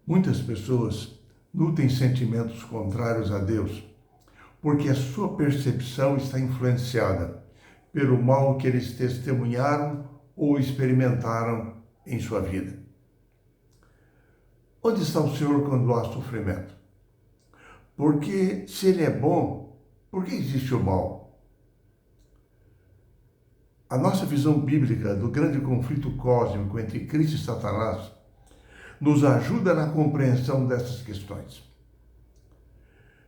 Muitas pessoas nutrem sentimentos contrários a Deus porque a sua percepção está influenciada pelo mal que eles testemunharam ou experimentaram em sua vida. Onde está o Senhor quando há sofrimento? Porque se Ele é bom, por que existe o mal? A nossa visão bíblica do grande conflito cósmico entre Cristo e Satanás nos ajuda na compreensão dessas questões.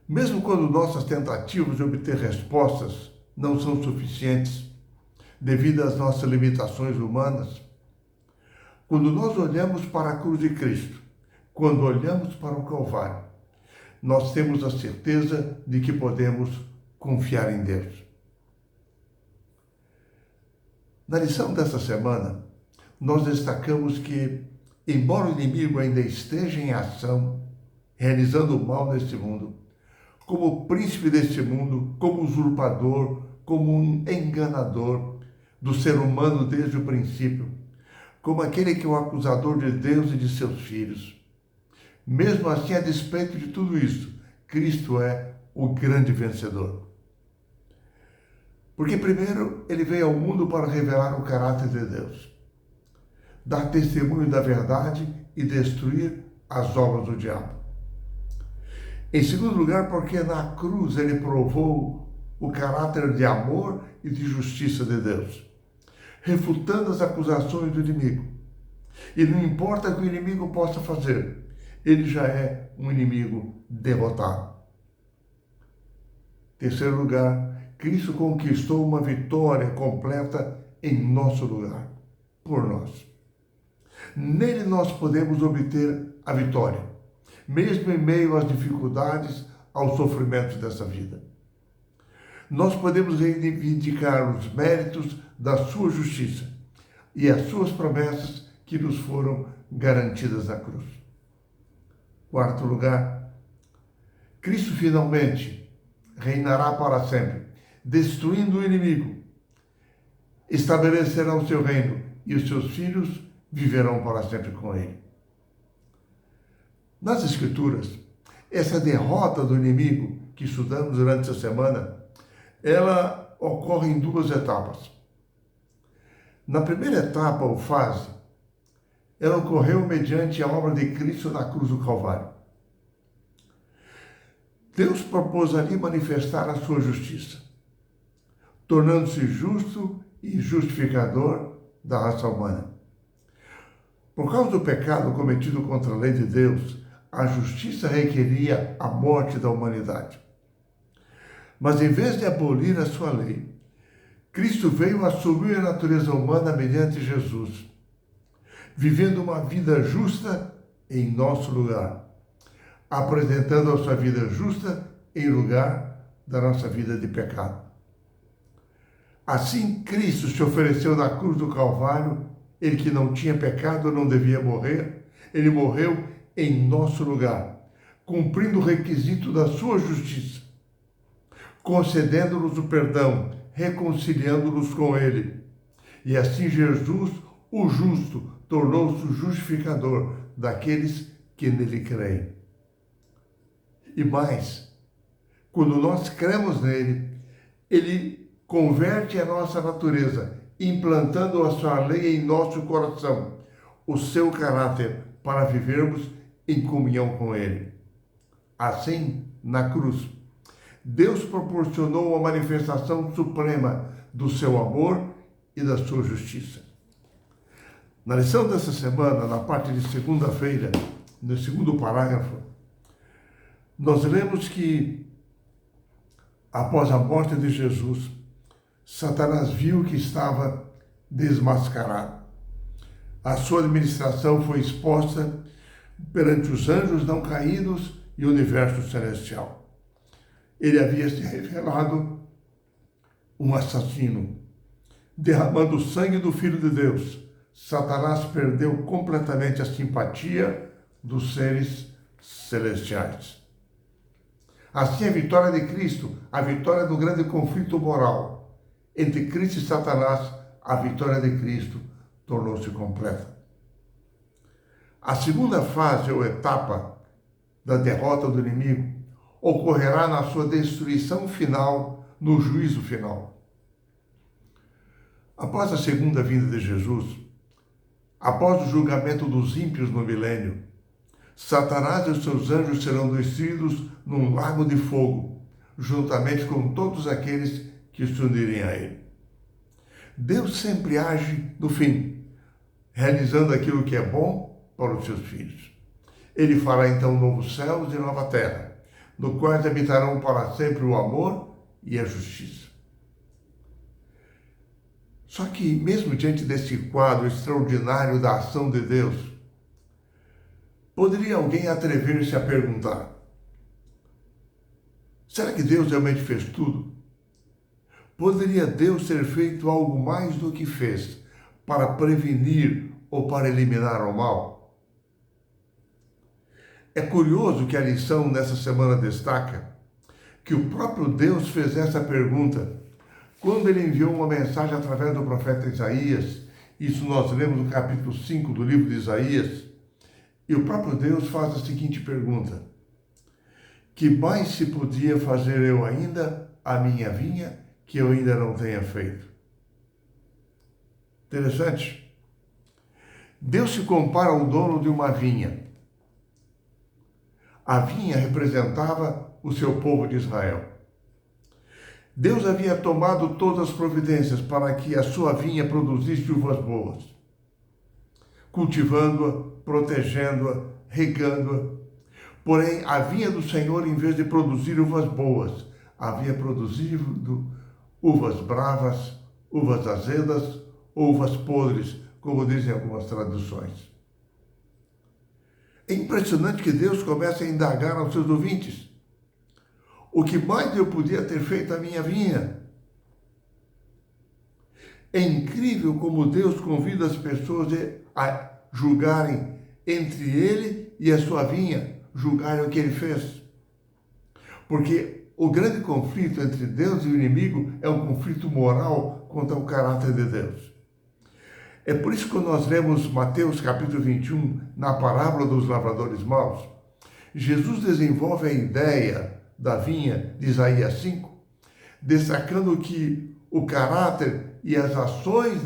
Mesmo quando nossas tentativas de obter respostas não são suficientes, devido às nossas limitações humanas, quando nós olhamos para a cruz de Cristo, quando olhamos para o Calvário, nós temos a certeza de que podemos confiar em Deus. Na lição dessa semana, nós destacamos que, embora o inimigo ainda esteja em ação, realizando o mal neste mundo, como príncipe deste mundo, como usurpador, como um enganador do ser humano desde o princípio, como aquele que é o acusador de Deus e de seus filhos. Mesmo assim, a despeito de tudo isso, Cristo é o grande vencedor. Porque primeiro ele veio ao mundo para revelar o caráter de Deus, dar testemunho da verdade e destruir as obras do diabo. Em segundo lugar, porque na cruz ele provou o caráter de amor e de justiça de Deus, refutando as acusações do inimigo. E não importa o que o inimigo possa fazer, ele já é um inimigo derrotado. Terceiro lugar, Cristo conquistou uma vitória completa em nosso lugar, por nós. Nele nós podemos obter a vitória, mesmo em meio às dificuldades, aos sofrimentos dessa vida. Nós podemos reivindicar os méritos da sua justiça e as suas promessas que nos foram garantidas na cruz. Quarto lugar, Cristo finalmente reinará para sempre, destruindo o inimigo, estabelecerá o seu reino e os seus filhos viverão para sempre com ele. Nas Escrituras, essa derrota do inimigo que estudamos durante essa semana, ela ocorre em duas etapas. Na primeira etapa, ou fase, ela ocorreu mediante a obra de Cristo na cruz do Calvário. Deus propôs ali manifestar a sua justiça, tornando-se justo e justificador da raça humana. Por causa do pecado cometido contra a lei de Deus, a justiça requeria a morte da humanidade. Mas em vez de abolir a sua lei, Cristo veio assumir a natureza humana mediante Jesus, vivendo uma vida justa em nosso lugar, apresentando a sua vida justa em lugar da nossa vida de pecado. Assim, Cristo se ofereceu na cruz do Calvário, ele que não tinha pecado, não devia morrer, ele morreu em nosso lugar, cumprindo o requisito da sua justiça, concedendo-nos o perdão, reconciliando-nos com ele. E assim Jesus, o justo, tornou-se o justificador daqueles que nele creem. E mais, quando nós cremos nele, ele converte a nossa natureza, implantando a sua lei em nosso coração, o seu caráter, para vivermos em comunhão com ele. Assim, na cruz, Deus proporcionou uma manifestação suprema do seu amor e da sua justiça. Na lição dessa semana, na parte de segunda-feira, no segundo parágrafo, nós lemos que, após a morte de Jesus, Satanás viu que estava desmascarado. A sua administração foi exposta perante os anjos não caídos e o universo celestial. Ele havia se revelado um assassino, derramando o sangue do Filho de Deus. Satanás perdeu completamente a simpatia dos seres celestiais. Assim, a vitória de Cristo, a vitória do grande conflito moral entre Cristo e Satanás, a vitória de Cristo tornou-se completa. A segunda fase ou etapa da derrota do inimigo ocorrerá na sua destruição final, no juízo final. Após a segunda vinda de Jesus, após o julgamento dos ímpios no milênio, Satanás e os seus anjos serão descidos num lago de fogo, juntamente com todos aqueles que se unirem a ele. Deus sempre age no fim, realizando aquilo que é bom para os seus filhos. Ele fará então novos céus e nova terra, no qual habitarão para sempre o amor e a justiça. Só que, mesmo diante desse quadro extraordinário da ação de Deus, poderia alguém atrever-se a perguntar: será que Deus realmente fez tudo? Poderia Deus ter feito algo mais do que fez para prevenir ou para eliminar o mal? É curioso que a lição nessa semana destaca que o próprio Deus fez essa pergunta quando ele enviou uma mensagem através do profeta Isaías. Isso nós lemos no capítulo 5 do livro de Isaías. E o próprio Deus faz a seguinte pergunta: que mais se podia fazer eu ainda a minha vinha que eu ainda não tenha feito? Interessante. Deus se compara ao dono de uma vinha. A vinha representava o seu povo de Israel. Deus havia tomado todas as providências para que a sua vinha produzisse uvas boas, cultivando-a, protegendo-a, regando-a. Porém, a vinha do Senhor, em vez de produzir uvas boas, havia produzido uvas bravas, uvas azedas, uvas podres, como dizem algumas traduções. É impressionante que Deus comece a indagar aos seus ouvintes: o que mais eu podia ter feito à minha vinha? É incrível como Deus convida as pessoas a julgarem entre ele e a sua vinha, julgarem o que ele fez. Porque o grande conflito entre Deus e o inimigo é um conflito moral contra o caráter de Deus. É por isso que quando nós lemos Mateus capítulo 21, na parábola dos lavradores maus, Jesus desenvolve a ideia da vinha de Isaías 5, destacando que o caráter e as ações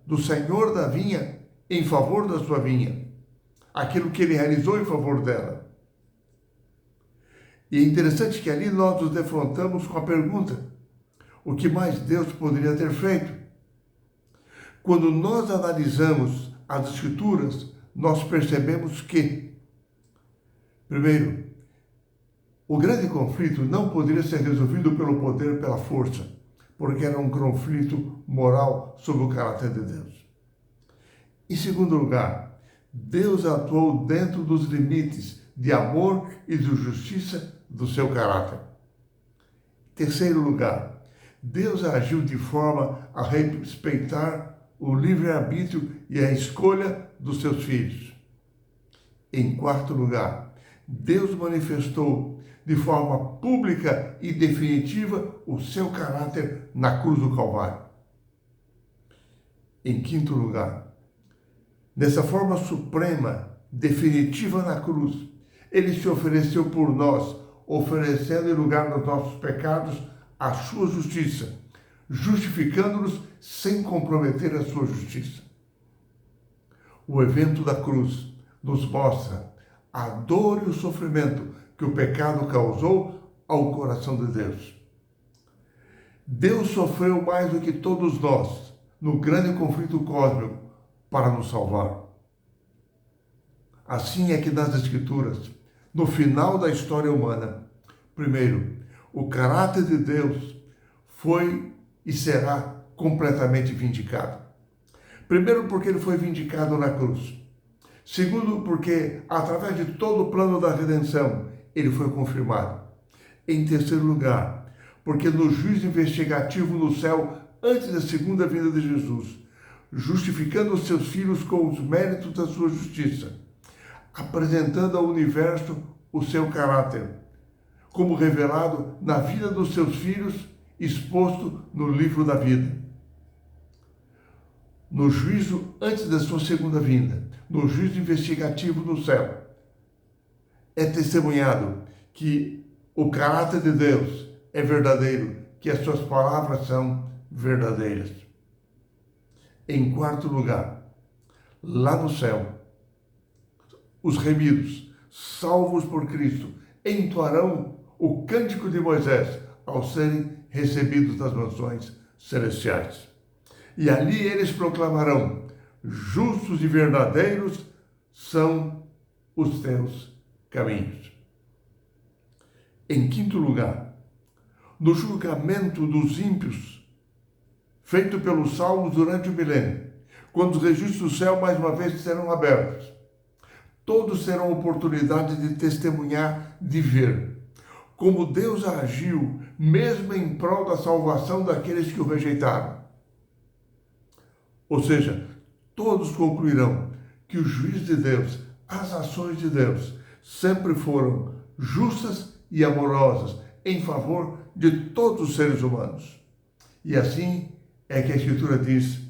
do Senhor da vinha em favor da sua vinha, aquilo que ele realizou em favor dela. E é interessante que ali nós nos defrontamos com a pergunta: o que mais Deus poderia ter feito? Quando nós analisamos as Escrituras, nós percebemos que, primeiro, o grande conflito não poderia ser resolvido pelo poder, pela força, porque era um conflito moral sobre o caráter de Deus. Em segundo lugar, Deus atuou dentro dos limites de amor e de justiça do seu caráter. Em terceiro lugar, Deus agiu de forma a respeitar o livre-arbítrio e a escolha dos seus filhos. Em quarto lugar, Deus manifestou de forma pública e definitiva o seu caráter na cruz do Calvário. Em quinto lugar, dessa forma suprema, definitiva na cruz, ele se ofereceu por nós, oferecendo em lugar dos nossos pecados a sua justiça, justificando-nos sem comprometer a sua justiça. O evento da cruz nos mostra a dor e o sofrimento que o pecado causou ao coração de Deus. Deus sofreu mais do que todos nós no grande conflito cósmico para nos salvar. Assim é que nas Escrituras, no final da história humana, primeiro, o caráter de Deus foi e será completamente vindicado. Primeiro, porque ele foi vindicado na cruz. Segundo, porque através de todo o plano da redenção, ele foi confirmado. Em terceiro lugar, porque no juízo investigativo no céu, antes da segunda vinda de Jesus, justificando os seus filhos com os méritos da sua justiça, apresentando ao universo o seu caráter, como revelado na vida dos seus filhos, exposto no livro da vida. No juízo antes da sua segunda vinda, no juízo investigativo no céu, é testemunhado que o caráter de Deus é verdadeiro, que as suas palavras são verdadeiras. Em quarto lugar, lá no céu, os remidos, salvos por Cristo, entoarão o cântico de Moisés ao serem recebidos das mansões celestiais. E ali eles proclamarão: justos e verdadeiros são os teus caminhos. Em quinto lugar, no julgamento dos ímpios, feito pelos salmos durante o milênio, quando os registros do céu mais uma vez serão abertos, todos terão oportunidade de testemunhar, de ver como Deus agiu, mesmo em prol da salvação daqueles que o rejeitaram. Ou seja, todos concluirão que o juízo de Deus, as ações de Deus, sempre foram justas e amorosas em favor de todos os seres humanos. E assim é que a Escritura diz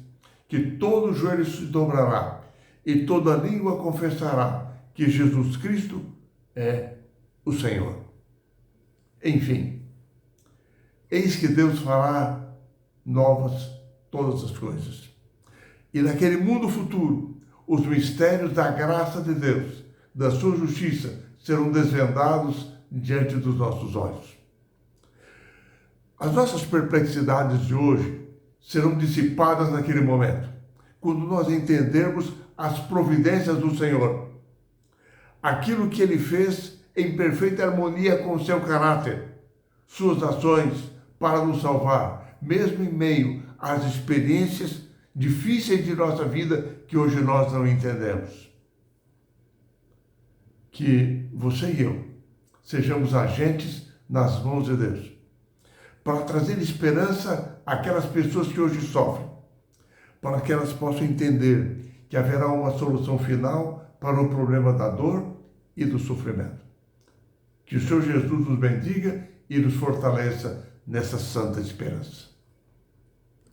que todo joelho se dobrará e toda língua confessará que Jesus Cristo é o Senhor. Enfim, eis que Deus fará novas todas as coisas. E naquele mundo futuro, os mistérios da graça de Deus, da sua justiça, serão desvendados diante dos nossos olhos. As nossas perplexidades de hoje serão dissipadas naquele momento, quando nós entendermos as providências do Senhor, aquilo que Ele fez em perfeita harmonia com o seu caráter, suas ações para nos salvar, mesmo em meio às experiências difíceis de nossa vida que hoje nós não entendemos. Que você e eu sejamos agentes nas mãos de Deus, para trazer esperança àquelas pessoas que hoje sofrem, para que elas possam entender que haverá uma solução final para o problema da dor e do sofrimento. Que o Senhor Jesus nos bendiga e nos fortaleça nessa santa esperança.